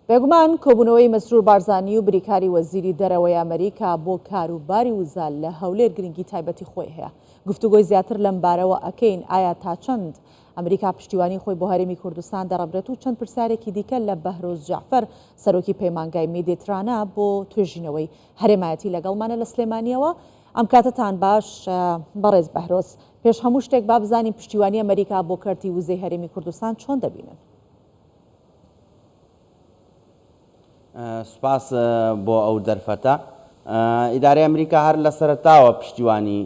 بێگومان کۆبوونەوەی مەسرور بارزانی و بریکاری وەزیری دەرەوەی ئەمریکا بۆ کاروباری وزال لە هەولێر گرنگی تایبەتی خۆی هەیە. گفتوگۆی زیاتر لەم بارەوە ئەکەین ئایا تا چەند ئەمریکا پشتیوانی خۆی بۆ هەرێمی کوردستان دەڕەبرێت و چەند پرسیارێکی دیکە لە بەهرۆز جعفەر سەرۆکی پەیمانگای میدیترانە بۆ توێژینەوەی هەرێمایەتی لەگەڵمانە لە سلێمانیەوە. ئەم کاتتان باش بەڕێز بەهرۆز، پێش هەموو شتێک با بزانین پشتیوانی ئەمریکا بۆ کەرتی وزەی هەرێمی کوردستان چۆن دەبینن؟ سپاس بۆ ئەو دەرفەتە. ئیدارەی ئەمریکا هەر لە سەرەتاوە پشتیوانی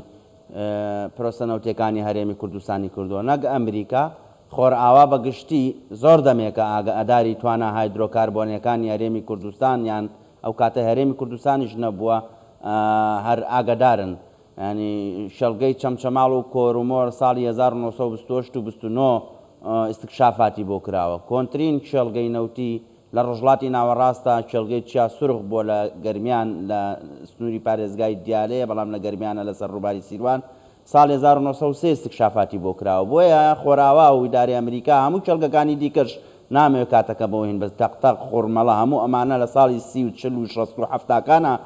پرۆسە نەوتیەکانی هەرێمی کوردستانی کردووە. نەک ئەمریکا خۆرئاوا بەگشتی زۆر دەمێکە ئەداری توانە هایدرۆکاربۆنیەکانی هەرێمی کوردستان یان ئەو کاتە هەرێمی کوردستانیش نەبووە هەر ئاگدارن. ینی شەڵگەی چەمچەماڵ و کۆرومۆر ساڵی 1920 استکشافاتی بۆ کراوە. کۆنترین شێڵگەی نەوتی لە ڕۆژڵاتی ناوەڕاستە چێڵگەی چیا سورخ بۆ لە گەرمیان لە سنووری پارێزگای دیالەیە، بەڵام لە گەرمیانە لەسەر ڕووباری سیروان ساڵی 1930 استکشافاتی بۆ کراوە. بۆیە خۆراوا و ئیدارەی ئەمریکا هەموو چێڵگەکانی دیکەش نامەوێت کاتەکە بۆ هین بە تەقتەق خۆرمەڵە هەموو ئەمانە لە ساڵی 30 و 40 و 67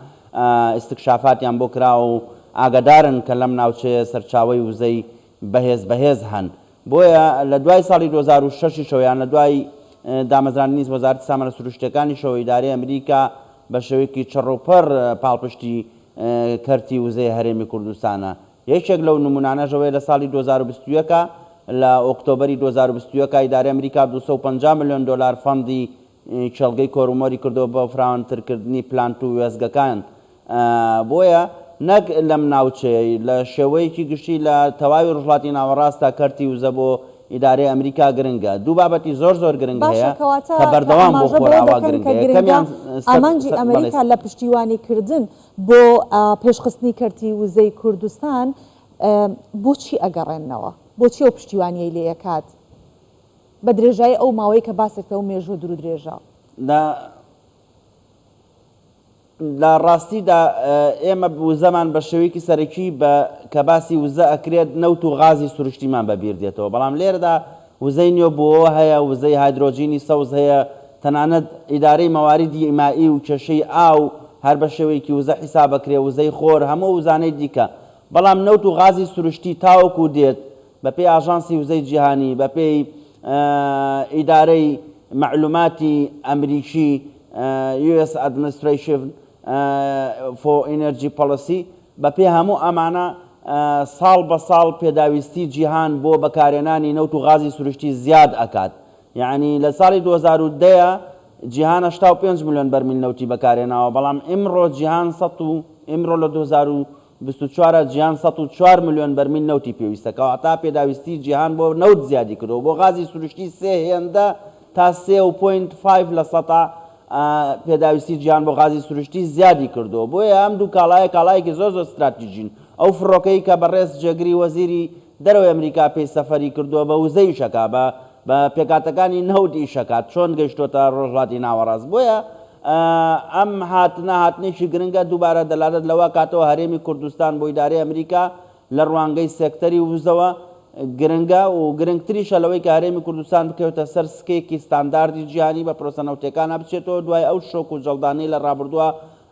استکشافاتیان بۆ کراوە و ئاگدارن کە لەم ناوچەیە سەرچاوی وزەی بەهێز هەن. بۆیە لە دوای ساڵی 2006 شەوەیان لە دوای دامەزرانی وەزارەتی سامانە سروشتیەکانی شەوە ئیدارەی ئەمریکا بە شێوەیەکی چڕوپەر پاڵپشتی کەرتی وزەی هەرێمی کوردستانە. یەکێک لەو نمونانەژەوەی لە ساڵی 2021 لە ئۆکتۆبەری 2021 ئیدارەی ئەمریکا 250 میلیۆن دلار فەندی چێڵگەی کۆرومۆری کردەوە بۆ فراوانترکردنی پلانت و وێزگەکان. بۆیە نەک لەم ناوچەیە لە شێوەیەکی گشتی لە تەواوی ڕۆژڵاتی ناوەڕاستە کەرتی وزە بۆ ئیدارەی ئەمریکا گرنگە. دوو بابەتی زۆر گرنگ هەیە کە بەردەوام بۆ خۆراوا گرنگە. ئامانجی ئەمریکا لە پشتیوانیکردن بۆ پێشخستنی کەرتی وزەی کوردستان بۆچی ئەگەڕێنەوە؟ بۆچی ئەو پشتیوانیەی لێ ئەکات بە درێژایی ئەو ماوەی کە باسێکەوە مێژوە دوور و درێژە؟ لە ڕاستیدا ئێمە وزەمان بە شێوەیەکی سەرەکی کە باسی وزە ئەکرێت نەوت و غازی سروشتیمان بەبیر دێتەوە، بەڵام لێرەدا وزەی نوێ بۆەوە هەیە، وزەی هایدرۆجینی سەوز هەیە، تەنانەت ئیدارەی مەواریدی ئیمایی و کێشەی ئاو هەر بە شێوەیەکی وزە حیسابەکرێ، وزەی خۆر، هەموو وزانەی دیکە. بەڵام نەوت و غازی سروشتی تاوەکو دێت بە پێی ئاژانسی وزەی جیهانی، بە پێی ئیدارەی معلوماتی ئەمریکی US Administration for Energy Policy، بە پێی هەموو ئەمانە ساڵ بە ساڵ پێداویستی جیهان بۆ بەکارهێنانی نەوت و غازی سروشتی زیاد ئەکات. یعنی لە ساڵی 2010 جیهان 85 میلیۆن بەرمیل نەوتی بەکارهێناوە، بەڵام ئمڕۆ جیهان ئمڕۆ لە 2024 جیهان 104 میلیۆن بەرمیل نەوتی پێویستەکەەوە. تا پێداویستی جیهان بۆ نەوت زیادی کردەوە، بۆ غازی سروشتی 3 هێندە تا 3.5 لە سەتا پێداویستی جیهان بۆ غازی سروشتی زیادی کردەوە. بۆیە ئەم دوو کاڵایەکی زۆر استراتیژین. ئەو فڕۆکەی کە بەڕێز جێگری وەزیری دەرەوەی ئەمریکا پێی سەفەری کردووە بە وزەی شەکا بە پێکاتەکانی نەوتی شەکات چۆن گەیشتۆتە ڕۆژڵاتی ناوەڕاست. بۆیە ئەم هاتنێکی گرنگە دووبارە دەلالەت لەوە کاتەوە هەرێمی کوردستان بۆ ئیدارەی ئەمریکا لە ڕوانگەی سێکتەری وزەوە گرنگە و گرنگتریشە لەوەی کە هەرێمی کوردستان بکەوێتە سەر سکەیەکی ستانداردی جیهانی بە پرۆسە نەوتیەکانە بچێتەوە دوای ئەو شۆک و جەڵدانەی لە ڕابردووە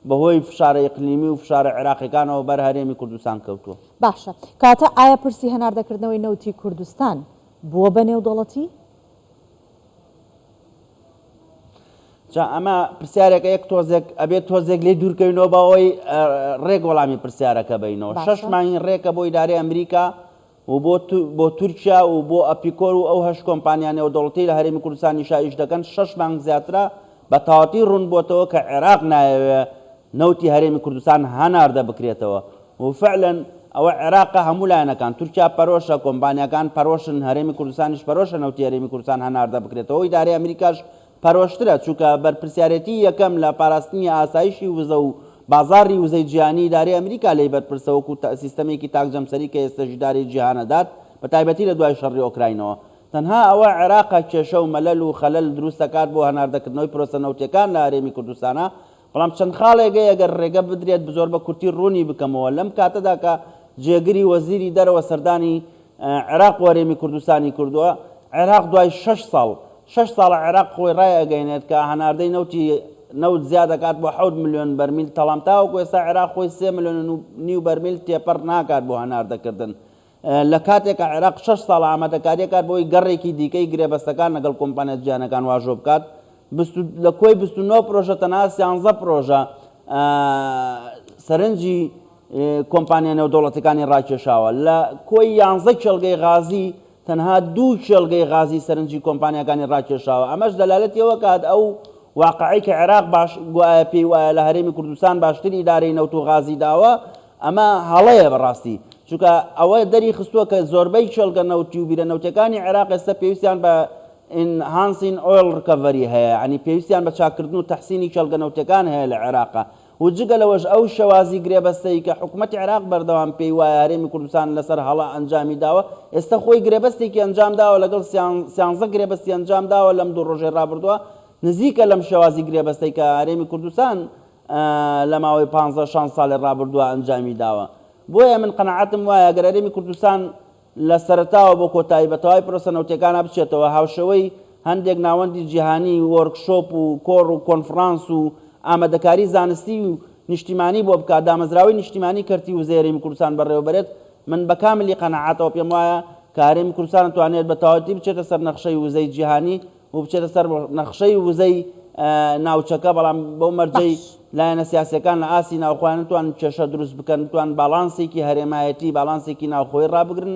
بەهۆی فشارە ئیقلیمی و فشارە عێراقیەکانەوە بەر هەرێمی کوردستان کەوتووە. باشە، کاتە ئایا پرسی هەناردەکردنەوەی نەوتی کوردستان بووە بە نێودەوڵەتی؟ ئەمە پرسیارێکە یەک تۆزێک ئەبێت تۆزێک لێ دوورکەوینەوە بەوەی ڕێک وەڵامی پرسیارەکە بینەوە. 6 مانگی ڕێکە بۆ ئیدارەی ئەمریکا و بۆ تورکیا و بۆ ئەپیکۆر و ئەو 8 کۆمپانیا نێودەوڵەتی لە هەرێمی کوردستان نیشایش دەکەن. 6 مانگ زیاترە بە تەواوەتی ڕوون بۆتەوە کە عێراق نایەوێت نەوتی هەرێمی کوردستان هەناردە بکرێتەوە و فعلەن ئەوە عێراقە هەموو لایەنەکان تورکیا پەرۆشە، کۆمپانیەکان پەرۆشن، هەرێمی کوردستانیش پەرۆشە نەوتی هەرێمی کوردستان هەناردە بکرێتەوە. ئیدارەی ئەمریکاش پەرۆشترە، چونکە بەرپرسیارەتی یەکەم لە پاراستنی ئاسایشی وزە و بازاری وزەی جیهانی ئیدارەی ئەمریکا لێی بەرپرسەوەکو سیستەمێکی تاکجەمسەری کە ئێستاژی داری جیهانەدات بە تایبەتی لە دوای شەڕی ئۆکراینەوە. تەنها ئەوە عێراقە کێشە و مەلەل و خەلەل دروست دەکات بۆ هەناردەکردنەوەی پرۆسە نەوتیەکان لە هەرێمی کوردستانە. بەڵام چەند خاڵێکە ئەگەر ڕێگە بدرێت بزۆر بە کورتی ڕوونی بکەمەوە لەم کاتەدا کە جێگری وەزیری دەرەوە سەردانی عێراق و هەرێمی کوردستانی کردووە. عێراق دوای 6 ساڵ 6 ساڵ عێراق خۆی ڕایەگەینێت کە هەناردەی نەوت زیاد دەکات بۆ 7 ملیۆن بەرمیل تەڵام تاوەکو ئێستا عێراق خۆی 3 ملیۆن و نیو بەرمیل تێپەڕ ناکات بۆ هەناردەکردن لە کاتێکە عێراق 6 ساڵ ئامادەکاریەکات بۆی گەڕێکی دیکەی گرێبەستەکان لەگەڵ کۆمپانیای جیهانەکان واژۆ بکات لە کۆی 29 پرۆژە تەنها 13 پرۆژە سەرنجی کۆمپانیا نێودەوڵەتەکانی ڕاکێشاوە لە کۆی 11 کێڵگەی غازی تەنها 2 کێڵگەی غازی سەرنجی کۆمپانیەکانی ڕاکێشاوە ئەمەش دەلالەتیەوە کات ئەو واقعی کە عێراق باش گوایە پێی وایە لە هەرێمی کوردستان باشتر ئیدارەی نەوت و غازی داوە ئەمە هەڵەیە بەڕاستی چونکە ئەوە دەری خستووە کە زۆربەی کێڵگە نەوتی و بیرە نەوتەکانی عێراق ئێستا پێویستیان بە ئینهانسین ئۆیل ڕکەڤەری هەیە ینی پێویستیان بە چاکردن و تەحسینی کێڵگە نەوتەکان هەیە لە عێراقا و جگە لەوەش ئەو شەوازی گرێبەستەی کە حکوومەتی عێراق بەردەوام پێی وایە هەرێمی کوردستان لەسەر هەڵا ئەنجامی داوە ئێستا خۆی گرێبەستێکی ئەنجام داوە لەگەڵ 13 گرێبەستی ئەنجام داوە لەم دوو ڕۆژێ ڕابردووە نزیکە لەم شەوازی گرێبەستەی کە هەرێمی کوردستان لە ماوەی 15 ساڵی ڕابردووە ئەنجامی داوە بۆیە من قەنەعەتم وایە ئەگەر هەرێمی کوردستان لە سەرەتاوە بۆ کۆتایی بەتەواوی پرۆسە نەوتەکانە بچێتەوە هاوشەوەی هەندێک ناوەندی جیهانی وەرکشۆپ و کۆڕ و کۆنفرانس و ئامادەکاری زانستی و نیشتیمانی بۆ بکات دامەزراوی نیشتیمانی کردی و هەرێمی کوردستان بەڕێوەبرێت من بە کاملی قەنەعەتەوە پێم وایە کە هەرێمی کوردستان توانێت بە تەواوەتی بچێتە سەر نەخشەی وزەی جیهانی و بچێتە سەر نەخشەی وزەی ناوچەکە بەڵام بەو مەرجەی لایەنە سیاسیەکان لە ئاسی ناوخۆیان نتوان کێشە دروست بکەن نتوان باڵانسێکی هەرێمایەتی باڵانسێکی ناوخۆی ڕابگرن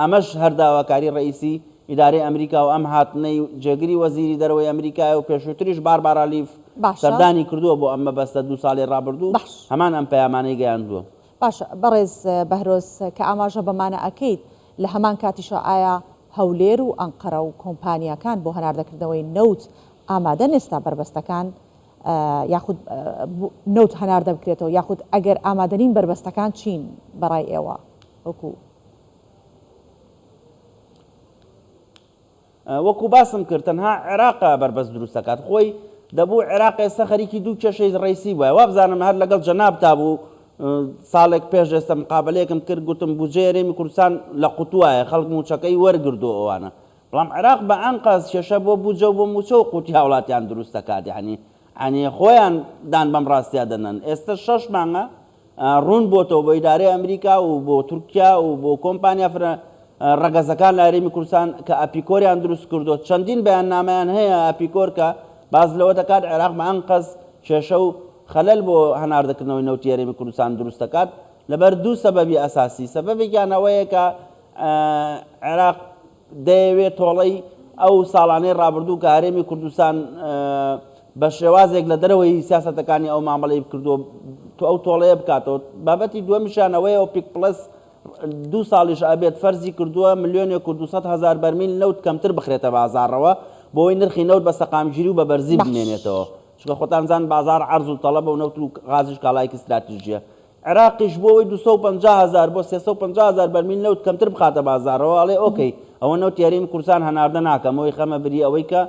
ئەمەش هەرداواکاری ڕئیسی ئیدارەی ئەمریکا و ئەم هاتنەی جێگری وەزیری دەرەوەی ئەمریکای و پێشووتریش باربارا لیف سەردانی کردووە بۆ ئەم مەبەستە 2 ساڵی ڕابردوو هەمان ئەم پەیامانەی گەیاندووە باشە بەڕێز بەهرۆز کە ئاماژە بەمانە ئەکەیت لە هەمان کاتیشە ئایا هەولێر و ئەنقەرە و کۆمپانیەکان بۆ هەناردەکردنەوەی نەوت ئامادەن ئێستا بربەستەکان یاخود نەوت هەناردە بکرێتەوە یاخود ئەگەر ئامادەنین بربەستەکان چین بەڕای ئێوە وەکو باسم کرد تەنها عێراقا بربەست دروست دەکات خۆی دەبوو عێراق ئێستا خەریکی دوو کێشەی ڕیسی بووە وابزانم هەر لەگەڵ جەناب تا بوو ساڵێک پێش ئێستا مقابلەیەکم کرد گوتم بودجێ هەرێمی کوردستان لە قوتوایە خەڵک موچەکەی وەرگردو ئەوانە بەڵام عێراق بە ئەنقەز کێشە بۆ بودجە و بۆ موچە و قوتی هاوڵاتیان دروست دەکات یعنی خۆیان دان بەم ڕاستیا دەنن ئێستا 6 مانگە ڕوون بۆتەوە بۆ ئیدارەی ئەمریکا و بۆ تورکیا و بۆ کۆمپانیا ڕەگەزەکان لە هەرێمی کوردستان کە ئەپیکۆریان دروست کردو چەندین بەیاننامەیان هەیە ئەپیکۆر کە باز لەوە دەکات عێراق بە ئەنقەز کێشە و خەلەل بۆ هەناردەکردنەوەی نەوتی هەرێمی کوردستان دروست دەکات لەبەر دوو سەبەبی ئەساسی سەبەبێکیان ئەوەیە کە عێراق دەیەوێت تۆڵەی ئەو ساڵانەی ڕابردوو کە هەرێمی کوردستان بە شێوازێک لە دەرەوەی سیاسەتەکانی ئەو مامەڵەی کردووە ئەو تۆڵەیە بکاتەوە بابەتی دووەمیشانەوەی ئۆپیک پلس 2 ساڵیش ئەبێت فەرزی کردووە ملیۆنێک و 200,000 بەرمیل نەوت کەمتر بخرێتە بازاڕەوە بۆی نرخی نەوت بە سەقامگیری و بە بەرزی بمێنێتەوە چونکە خۆتان زان بازار عەرز و تەڵەب و نەوت و غازیش کاڵایەکی استراتیژیە عێراقیش بۆەوەی 250,000 بۆ 350,000 بەرمیل نەوت کەمتر بخاتە بازارەوە ئەڵێ ئۆکەی ئەوە نەوتی هەرێمی کوردستان هەناردە ناکەم ئەوەی خەمە بری ئەوەی کە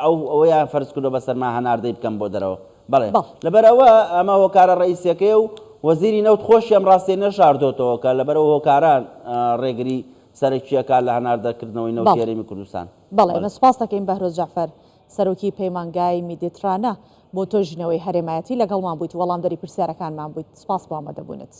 ئەوەیان فەرز کردو بەسەرما هەناردەی بکەم بۆ دەرەوە بەڵێ لەبەرەوە ئەمە هۆکارە ڕئیسیەکەی و وەزیری نەوت خۆشی ئەم ڕاستی نەشاردۆتەوە کە لەبەرەوە هۆکاران ڕێگری سەرەکیەکە لە هەناردەکردنەوەی نەوتی هەرێمی کوردستان بەڵێ ئێمە سوپاس دەکەین بەهرۆز جەعفەر سەرۆکی پەیمانگای میدیترانە بۆ تۆژینەوەی هەرێمایەتی لەگەڵمان بوویت وەڵامدەری پرسیارەکانمان بوویت سپاس بۆ ئامادەبوونت